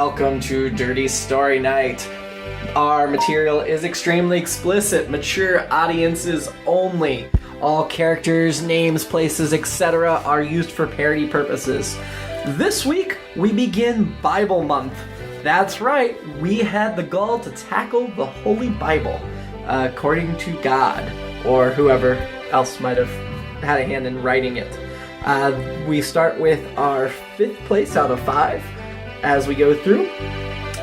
welcome to Dirty Story Night. Our material is extremely explicit, mature audiences only. All characters, names, places, etc. are used for parody purposes. This week, we begin Bible Month. That's right, we had the gall to tackle the Holy Bible, according to God, or whoever else might have had a hand in writing it. We start with our 5th place out of 5 as we go through,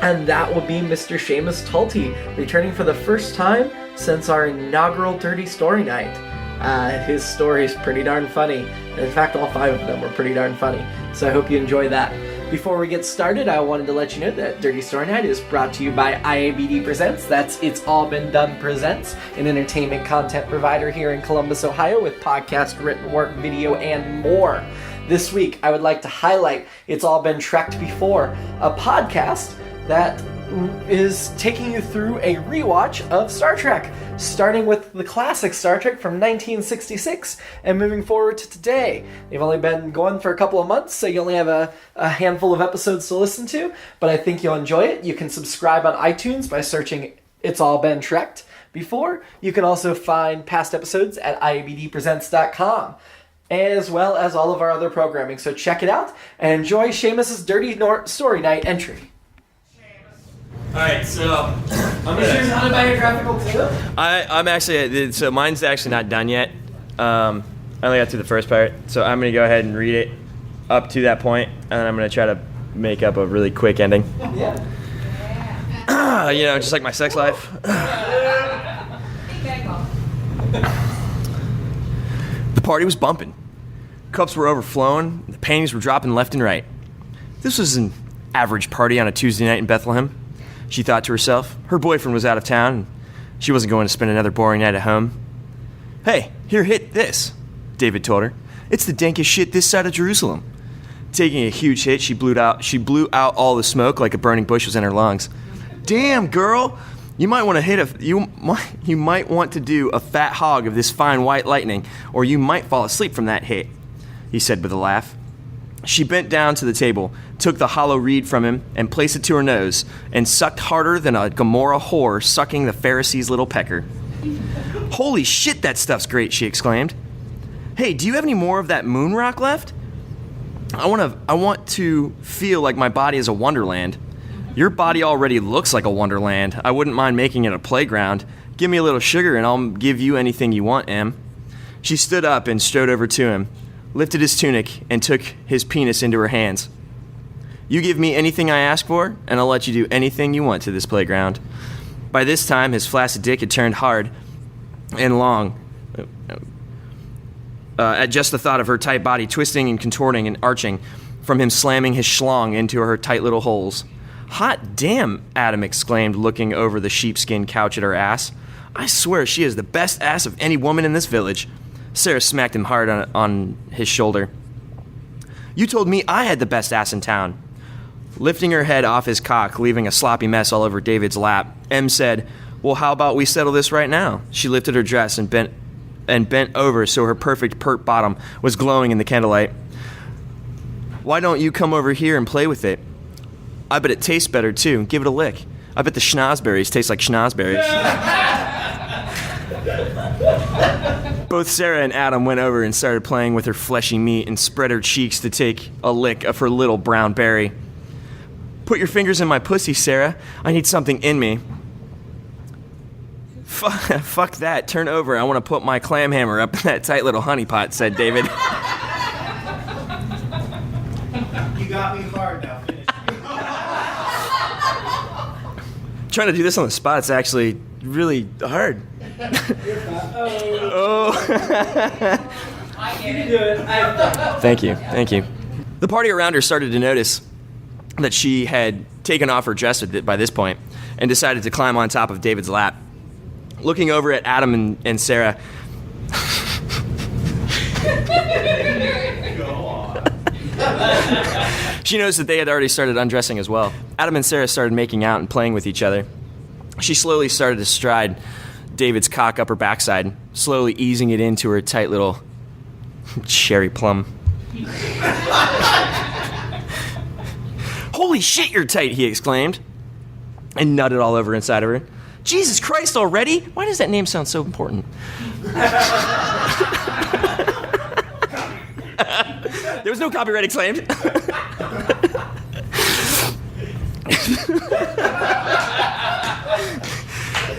and that will be Mr. Seamus Tulty, returning for the first time since our inaugural Dirty Story Night. His story is pretty darn funny. In fact, all 5 of them were pretty darn funny, so I hope you enjoy that. Before we get started, I wanted to let you know that Dirty Story Night is brought to you by IABD Presents. That's It's All Been Done Presents, an entertainment content provider here in Columbus, Ohio, with podcast, written work, video, and more. This week, I would like to highlight It's All Been Trekked Before, a podcast that is taking you through a rewatch of Star Trek, starting with the classic Star Trek from 1966 and moving forward to today. They've only been going for a couple of months, so you only have a handful of episodes to listen to, but I think you'll enjoy it. You can subscribe on iTunes by searching It's All Been Trekked Before. You can also find past episodes at iabdpresents.com, as well as all of our other programming, so check it out and enjoy Seamus's Dirty Story Night entry. Alright, so I'm yours autobiographical too? I'm actually, so mine's actually not done yet. I only got through the first part, so I'm going to go ahead and read it up to that point, and I'm going to try to make up a really quick ending. Yeah. Just like my sex life. The party was bumping. Cups were overflowing, the panties were dropping left and right. This was an average party on a Tuesday night in Bethlehem. She thought to herself. Her boyfriend was out of town, and she wasn't going to spend another boring night at home. "Hey, here, hit this," David told her. "It's the dankest shit this side of Jerusalem." Taking a huge hit, she blew out all the smoke like a burning bush was in her lungs. "Damn, girl, you might want to do a fat hog of this fine white lightning, or you might fall asleep from that hit," he said with a laugh. She bent down to the table, took the hollow reed from him, and placed it to her nose, and sucked harder than a Gomorrah whore sucking the Pharisee's little pecker. "Holy shit, that stuff's great," she exclaimed. "Hey, do you have any more of that moon rock left? I want to feel like my body is a wonderland." "Your body already looks like a wonderland. I wouldn't mind making it a playground. Give me a little sugar and I'll give you anything you want, Em." She stood up and strode over to him, lifted his tunic, and took his penis into her hands. "You give me anything I ask for, and I'll let you do anything you want to this playground." By this time, his flaccid dick had turned hard and long at just the thought of her tight body twisting and contorting and arching from him slamming his schlong into her tight little holes. "Hot damn," Adam exclaimed, looking over the sheepskin couch at her ass. "I swear she is the best ass of any woman in this village." Sarah smacked him hard on his shoulder. "You told me I had the best ass in town." Lifting her head off his cock, leaving a sloppy mess all over David's lap, Em said, "Well, how about we settle this right now?" She lifted her dress and bent over so her perfect pert bottom was glowing in the candlelight. "Why don't you come over here and play with it? I bet it tastes better, too. Give it a lick. I bet the schnozberries taste like schnozberries." Both Sarah and Adam went over and started playing with her fleshy meat and spread her cheeks to take a lick of her little brown berry. "Put your fingers in my pussy, Sarah. I need something in me." Fuck that. Turn over. I want to put my clamhammer up in that tight little honeypot," said David. You got me hard now. Finish. Trying to do this on the spot is actually really hard. Oh. I get it. Thank you. The party around her started to notice that she had taken off her dress by this point and decided to climb on top of David's lap. Looking over at Adam and Sarah, she noticed that they had already started undressing as well. Adam and Sarah started making out and playing with each other. She slowly started to stride David's cock up her backside, slowly easing it into her tight little cherry plum. "Holy shit, you're tight," he exclaimed, and nutted all over inside of her. "Jesus Christ already? Why does that name sound so important?" There was no copyright claimed.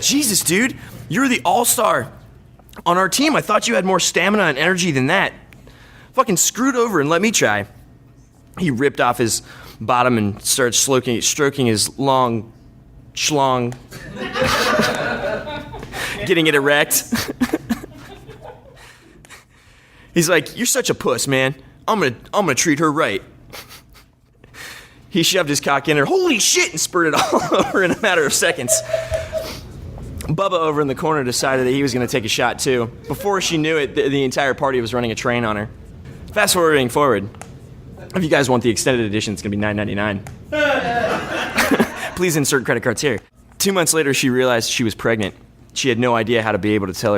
"Jesus, dude, you're the all-star on our team. I thought you had more stamina and energy than that. Fucking scoot over and let me try." He ripped off his bottom and started stroking his long schlong, getting it erect. He's like, "You're such a puss, man. I'm gonna treat her right." He shoved his cock in her, "Holy shit," and spurted all over in a matter of seconds. Bubba over in the corner decided that he was going to take a shot too. Before she knew it, the entire party was running a train on her. Fast forwarding forward, if you guys want the extended edition, it's going to be $9.99. Please insert credit cards here. 2 months later, she realized she was pregnant. She had no idea how to be able to tell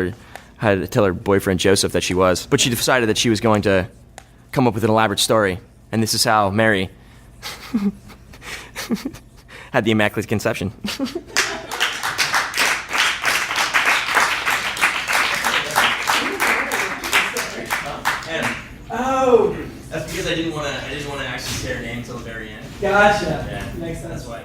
her boyfriend Joseph that she was, but she decided that she was going to come up with an elaborate story, and this is how Mary had the Immaculate Conception. Oh, That's because I didn't want to actually say her name until the very end. gotcha. Yeah, Makes sense. that's why.